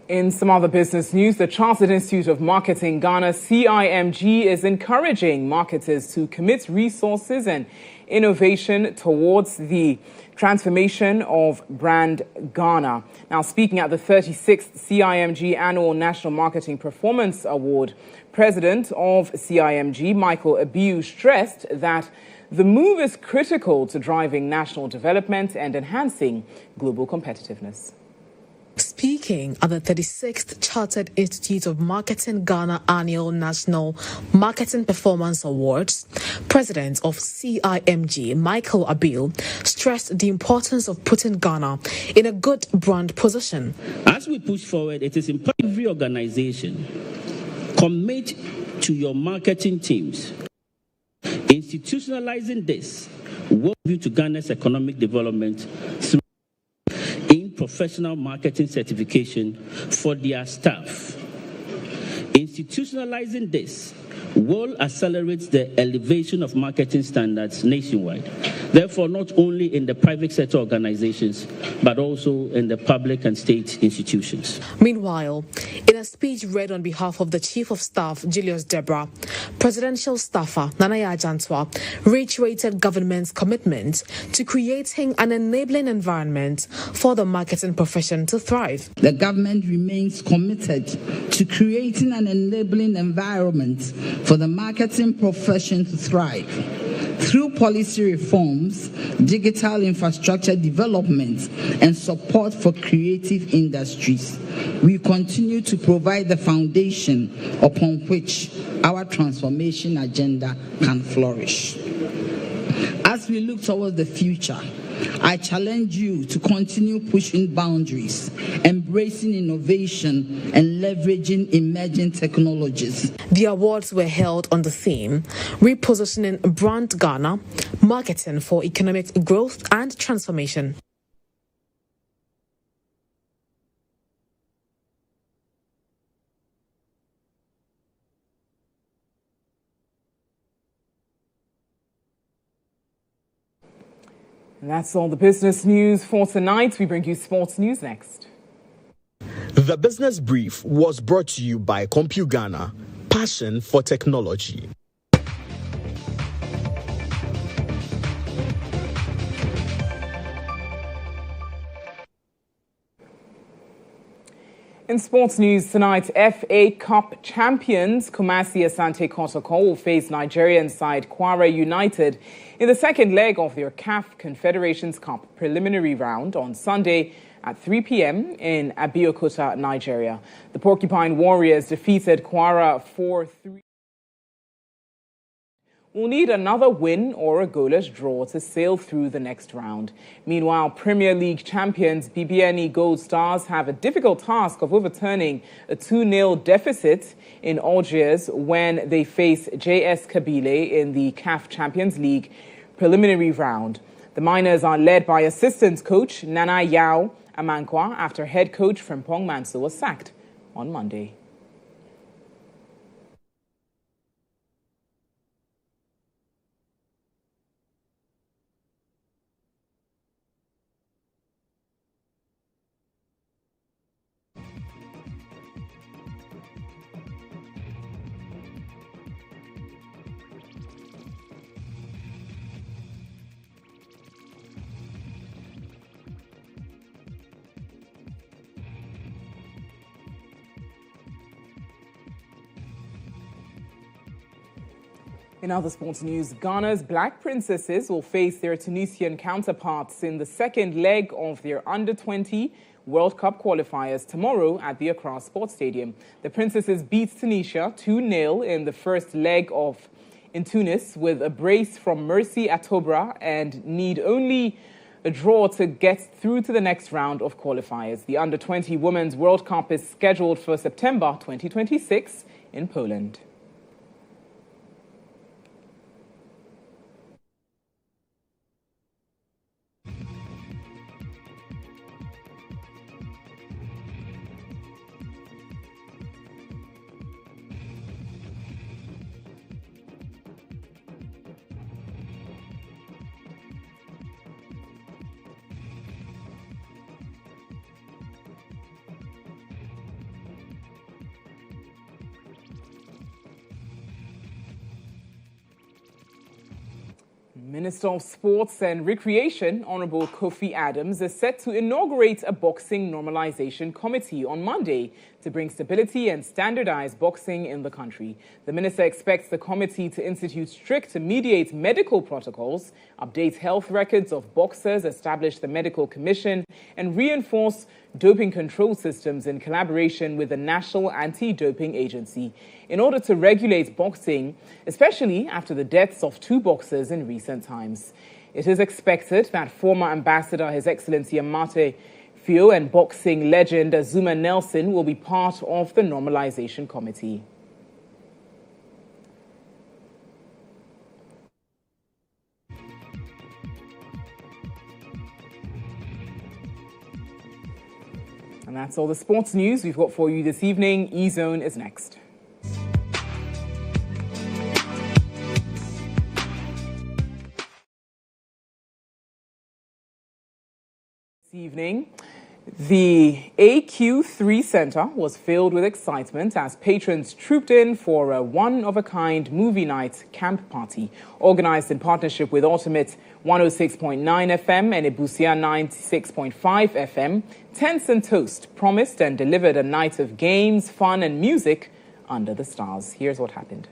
Speaker 1: In some other business news, the Chartered Institute of Marketing Ghana, CIMG, is encouraging marketers to commit resources and innovation towards the transformation of brand Ghana. Now, speaking at the 36th CIMG Annual National Marketing Performance Award, President of CIMG, Michael Abiu, stressed that the move is critical to driving national development and enhancing global competitiveness.
Speaker 26: Speaking at the 36th Chartered Institute of Marketing Ghana Annual National Marketing Performance Awards, President of CIMG, Michael Abiu, stressed the importance of putting Ghana in a good brand position.
Speaker 14: As we push forward, it is important every organization commit to your marketing teams. Institutionalizing this will contribute to Ghana's economic development through professional marketing certification for their staff. Institutionalizing this will accelerate the elevation of marketing standards nationwide. Therefore, not only in the private sector organizations, but also in the public and state institutions.
Speaker 26: Meanwhile, in a speech read on behalf of the Chief of Staff, Julius Debra, Presidential Staffer Nana Ajantwa reiterated government's commitment to creating an enabling environment for the marketing profession to thrive.
Speaker 15: The government remains committed to creating an enabling environment for the marketing profession to thrive. Through policy reforms, digital infrastructure development, and support for creative industries, we continue to provide the foundation upon which our transformation agenda can flourish. As we look towards the future, I challenge you to continue pushing boundaries, embracing innovation, and leveraging emerging technologies.
Speaker 26: The awards were held on the theme, Repositioning Brand Ghana, Marketing for Economic Growth and Transformation.
Speaker 1: And that's all the business news for tonight. We bring you sports news next.
Speaker 8: The Business Brief was brought to you by CompuGhana, passion for technology.
Speaker 1: In sports news tonight, FA Cup champions Kumasi Asante Kotoko will face Nigerian side Kwara United in the second leg of their CAF Confederations Cup preliminary round on Sunday at 3 p.m. in Abeokuta, Nigeria. The Porcupine Warriors defeated Kwara 4-3. We'll need another win or a goalless draw to sail through the next round. Meanwhile, Premier League champions BBNE Gold Stars have a difficult task of overturning a 2-0 deficit in Algiers when they face JS Kabylie in the CAF Champions League preliminary round. The Miners are led by assistant coach Nana Yao Amankwa after head coach Frimpong Manso was sacked on Monday. In other sports news, Ghana's black princesses will face their Tunisian counterparts in the second leg of their Under-20 World Cup qualifiers tomorrow at the Accra Sports Stadium. The princesses beat Tunisia 2-0 in the first leg in Tunis with a brace from Mercy Atobra and need only a draw to get through to the next round of qualifiers. The Under-20 Women's World Cup is scheduled for September 2026 in Poland. Minister of Sports and Recreation, Honorable Kofi Adams, is set to inaugurate a boxing normalization committee on Monday to bring stability and standardize boxing in the country. The minister expects the committee to institute strict mediate medical protocols, update health records of boxers, establish the medical commission, and reinforce doping control systems in collaboration with the National Anti-Doping Agency in order to regulate boxing, especially after the deaths of 2 boxers in recent times. It is expected that former Ambassador His Excellency Amate Fio and boxing legend Azuma Nelson will be part of the normalization committee. And that's all the sports news we've got for you this evening. E-Zone is next. This evening, the AQ3 Center was filled with excitement as patrons trooped in for a one-of-a-kind movie night camp party organized in partnership with Ultimate 106.9 FM and Ebusia 96.5 FM. Tents and Toast promised and delivered a night of games, fun and music under the stars. Here's what happened.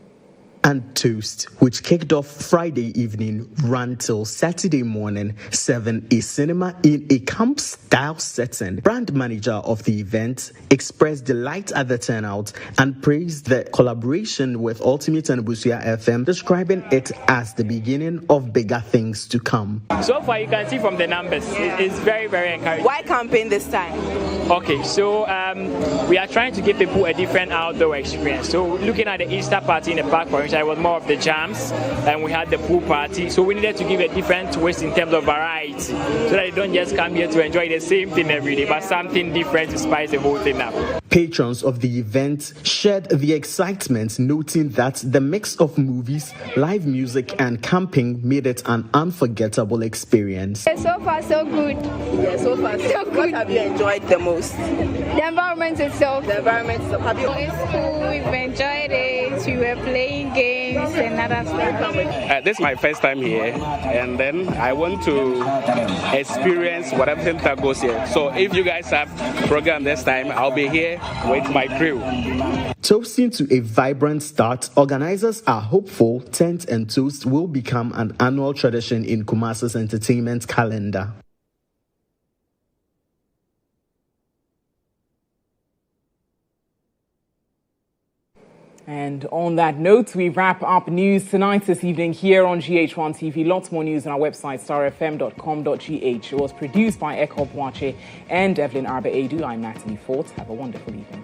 Speaker 8: And Toast, which kicked off Friday evening, ran till Saturday morning, 7, a cinema in a camp-style setting. Brand manager of the event expressed delight at the turnout and praised the collaboration with Ultimate and Ebusia FM, describing it as the beginning of bigger things to come.
Speaker 16: So far, you can see from the numbers, it's very, very encouraging.
Speaker 17: Why campaign this time?
Speaker 16: Okay, so we are trying to give people a different outdoor experience. So looking at the Easter party in the park, for instance, it was more of the jams, and we had the pool party. So we needed to give a different twist in terms of variety, so that you don't just come here to enjoy the same thing every day, but something different to spice the whole thing up.
Speaker 8: Patrons of the event shared the excitement, noting that the mix of movies, live music, and camping made it an unforgettable experience.
Speaker 17: So far, so good. Yeah, so far, so good. What have you enjoyed the most? The environment itself. The environment itself. Have you?
Speaker 18: It's cool. We've enjoyed it. We were playing games and other stuff.
Speaker 25: This is my first time here, and then I want to experience whatever that goes here. So if you guys have program this time, I'll be here with my crew.
Speaker 8: Toasting to a vibrant start, organizers are hopeful Tent and Toast will become an annual tradition in Kumasi's entertainment calendar.
Speaker 1: And on that note, we wrap up news tonight this evening here on GH1 TV. Lots more news on our website, starfm.com.gh. It was produced by Ekop Wache and Evelyn Arba Edu. I'm Natalie Fort. Have a wonderful evening.